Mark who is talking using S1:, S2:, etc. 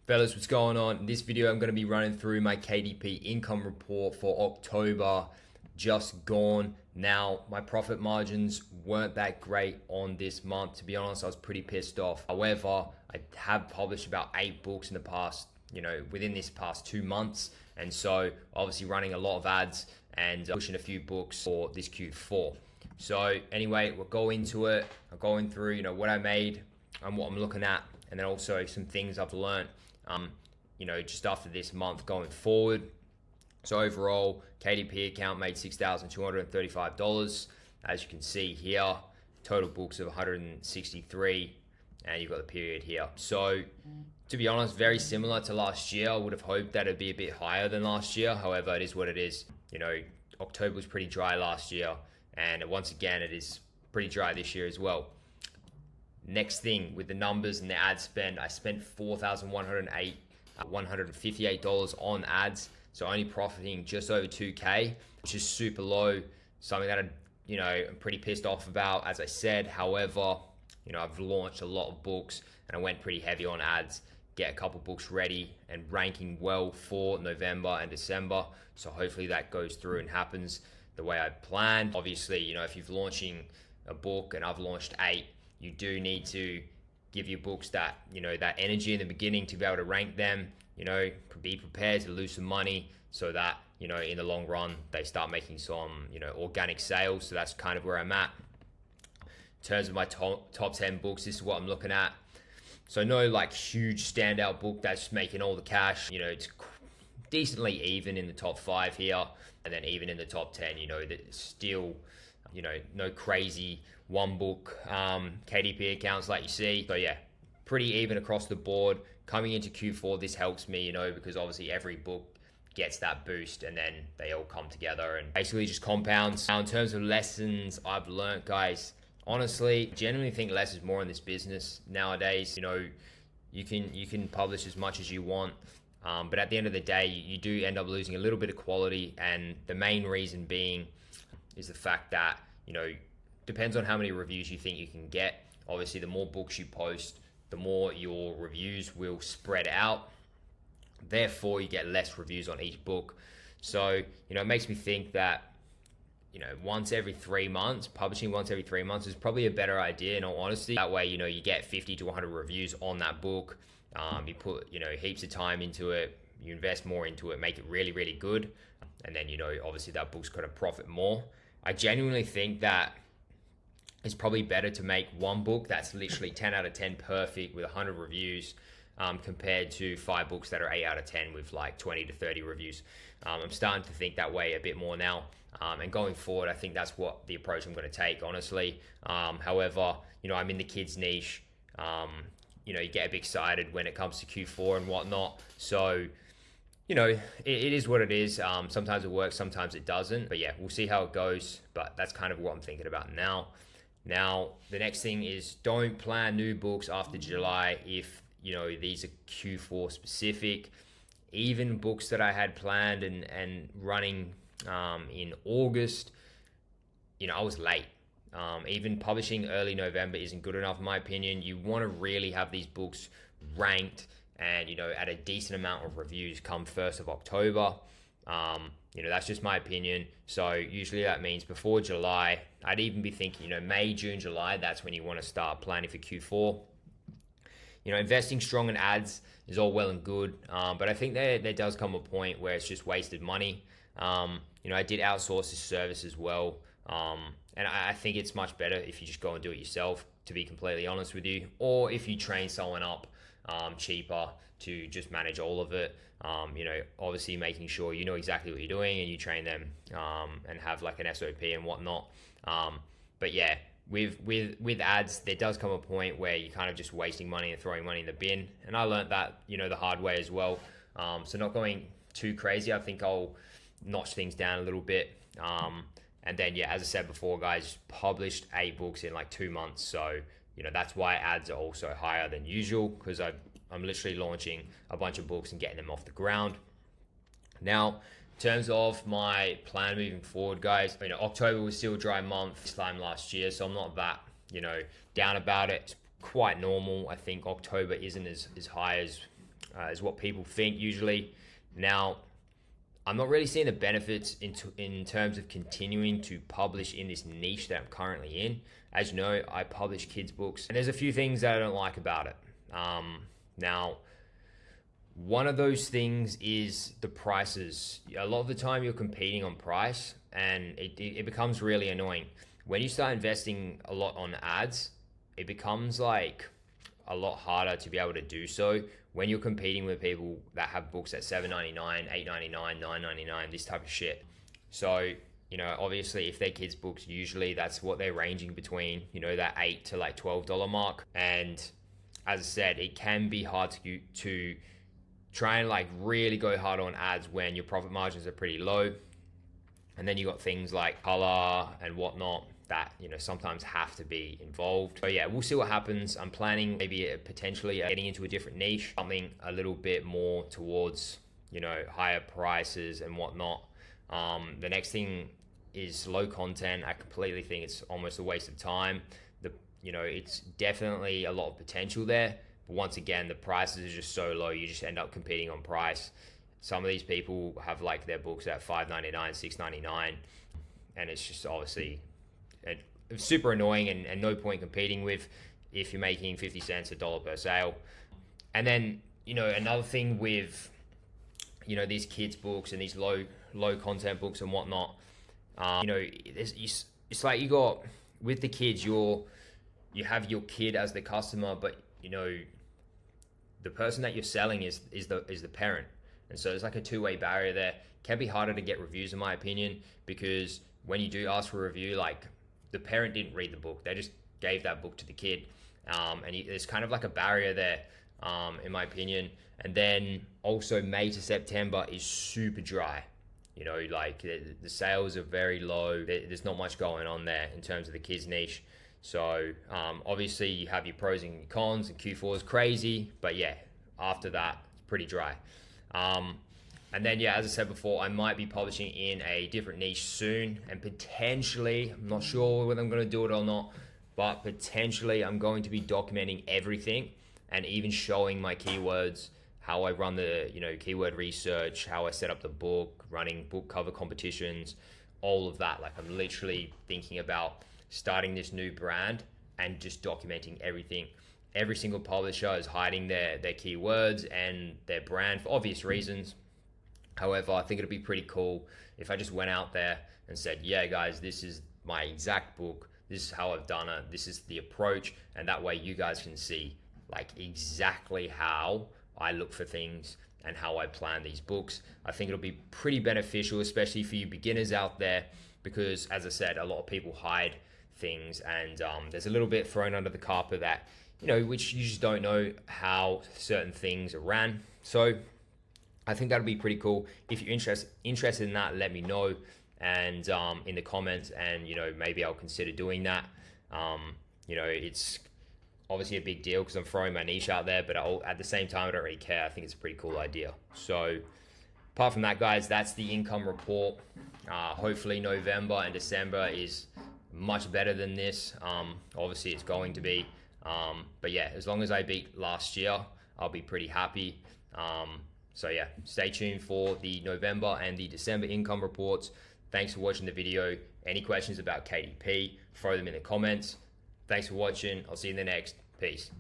S1: Fellas, what's going on? In this video, I'm going to be running through my KDP income report for October just gone. Now, my profit margins weren't that great on this month. To be honest, I was pretty pissed off. However, I have published about 8 books in the past, within this past 2 months. And so obviously running a lot of ads and pushing a few books for this Q4. So anyway, we'll go into it. I'm going through, what I made and what I'm looking at, and then also some things I've learned just after this month going forward. So overall, KDP account made $6,235. As you can see here, total books of 163, and you've got the period here. So to be honest, very similar to last year. I would have hoped that it'd be a bit higher than last year. However, it is what it is. October was pretty dry last year, and once again, it is pretty dry this year as well. Next thing with the numbers and the ad spend, I spent $4,158 on ads, so only profiting just over 2K, which is super low. Something that I'm pretty pissed off about, as I said. However, I've launched a lot of books and I went pretty heavy on ads, get a couple books ready and ranking well for November and December. So hopefully that goes through and happens the way I planned. Obviously, if you're launching a book and I've launched 8, you do need to give your books that, that energy in the beginning to be able to rank them, be prepared to lose some money so that, in the long run, they start making some, organic sales. So that's kind of where I'm at. In terms of my top 10 books, this is what I'm looking at. So no huge standout book that's making all the cash. It's decently even in the top 5 here, and then even in the top 10, that still, no crazy one book KDP accounts like you see. So yeah, pretty even across the board. Coming into Q4, this helps me, because obviously every book gets that boost and then they all come together and basically just compounds. Now, in terms of lessons I've learned, guys, honestly, genuinely think less is more in this business nowadays. You can publish as much as you want, but at the end of the day, you do end up losing a little bit of quality, and the main reason being is the fact that, depends on how many reviews you think you can get. Obviously, the more books you post, the more your reviews will spread out. Therefore, you get less reviews on each book. So, it makes me think that, once every 3 months, publishing once every 3 months is probably a better idea, in all honesty. That way, you get 50 to 100 reviews on that book. You put, heaps of time into it. You invest more into it, make it really, really good. And then, obviously that book's going to profit more. I genuinely think that it's probably better to make one book that's literally 10 out of 10 perfect with 100 reviews compared to 5 books that are 8 out of 10 with 20 to 30 reviews. I'm starting to think that way a bit more now. And going forward, I think that's what the approach I'm going to take, honestly. However, I'm in the kids niche. You get a bit excited when it comes to Q4 and whatnot. So, it is what it is. Sometimes it works, sometimes it doesn't. But yeah, we'll see how it goes. But that's kind of what I'm thinking about now. Now, the next thing is don't plan new books after July if, these are Q4 specific. Even books that I had planned and running in August, I was late. Even publishing early November isn't good enough in my opinion. You want to really have these books ranked and, at a decent amount of reviews come 1st of October. That's just my opinion. So usually that means before July. I'd even be thinking, May, June, July, that's when you want to start planning for Q4. Investing strong in ads is all well and good, but I think there does come a point where it's just wasted money. I did outsource this service as well, and I think it's much better if you just go and do it yourself, to be completely honest with you, or if you train someone up cheaper to just manage all of it. Obviously making sure you know exactly what you're doing and you train them and have an SOP and whatnot. But yeah, with ads, there does come a point where you're kind of just wasting money and throwing money in the bin. And I learned that, the hard way as well. So not going too crazy. I think I'll notch things down a little bit. And then, yeah, as I said before, guys, published 8 books in 2 months. So, that's why ads are also higher than usual, because I'm literally launching a bunch of books and getting them off the ground. Now, in terms of my plan moving forward, guys, October was still a dry month this time last year, so I'm not that, down about it. It's quite normal. I think October isn't as high as is what people think usually. Now, I'm not really seeing the benefits in terms of continuing to publish in this niche that I'm currently in. As you know, I publish kids books, and there's a few things that I don't like about it. Now, one of those things is the prices. A lot of the time you're competing on price, and it becomes really annoying. When you start investing a lot on ads, it becomes like a lot harder to be able to do so when you're competing with people that have books at $7.99, $8.99, $9.99, this type of shit. So, obviously if they're kids books, usually that's what they're ranging between, that $8 to like $12 mark. And as I said, it can be hard to try and like really go hard on ads when your profit margins are pretty low. And then you got things like color and whatnot that sometimes have to be involved. So yeah, we'll see what happens. I'm planning maybe potentially getting into a different niche, something a little bit more towards higher prices and whatnot. The next thing is low content. I completely think it's almost a waste of time. It's definitely a lot of potential there, but once again, the prices are just so low, you just end up competing on price. Some of these people have like their books at $5.99, $6.99, and it's just obviously super annoying and no point competing with if you're making 50 cents $1 per sale. And then another thing with these kids books and these low content books and whatnot, it's like you got with the kids, you have your kid as the customer, but the person that you're selling is the parent. And so there's like a two-way barrier there. Can be harder to get reviews in my opinion, because when you do ask for a review, like the parent didn't read the book, they just gave that book to the kid, and there's kind of like a barrier there, in my opinion. And then also May to September is super dry. Like the sales are very low. There's not much going on there in terms of the kids niche. So obviously you have your pros and your cons, and Q4 is crazy, but yeah, after that it's pretty dry. And then, yeah, as I said before, I might be publishing in a different niche soon, and potentially, I'm not sure whether I'm going to do it or not, but potentially I'm going to be documenting everything and even showing my keywords, how I run the, keyword research, how I set up the book, running book cover competitions, all of that. Like I'm literally thinking about starting this new brand and just documenting everything. Every single publisher is hiding their keywords and their brand for obvious reasons. However, I think it'd be pretty cool if I just went out there and said, yeah, guys, this is my exact book. This is how I've done it. This is the approach. And that way you guys can see like exactly how I look for things and how I plan these books. I think it'll be pretty beneficial, especially for you beginners out there, because as I said, a lot of people hide things, and there's a little bit thrown under the carpet that, which you just don't know how certain things are ran. So I think that'll be pretty cool. If you're interested in that, let me know, and in the comments, and maybe I'll consider doing that. It's obviously a big deal because I'm throwing my niche out there, but at the same time, I don't really care. I think it's a pretty cool idea. So apart from that, guys, that's the income report. Hopefully November and December is much better than this. Obviously it's going to be, but yeah, as long as I beat last year, I'll be pretty happy. So yeah, stay tuned for the November and the December income reports. Thanks for watching the video. Any questions about KDP, throw them in the comments. Thanks for watching. I'll see you in the next. Peace.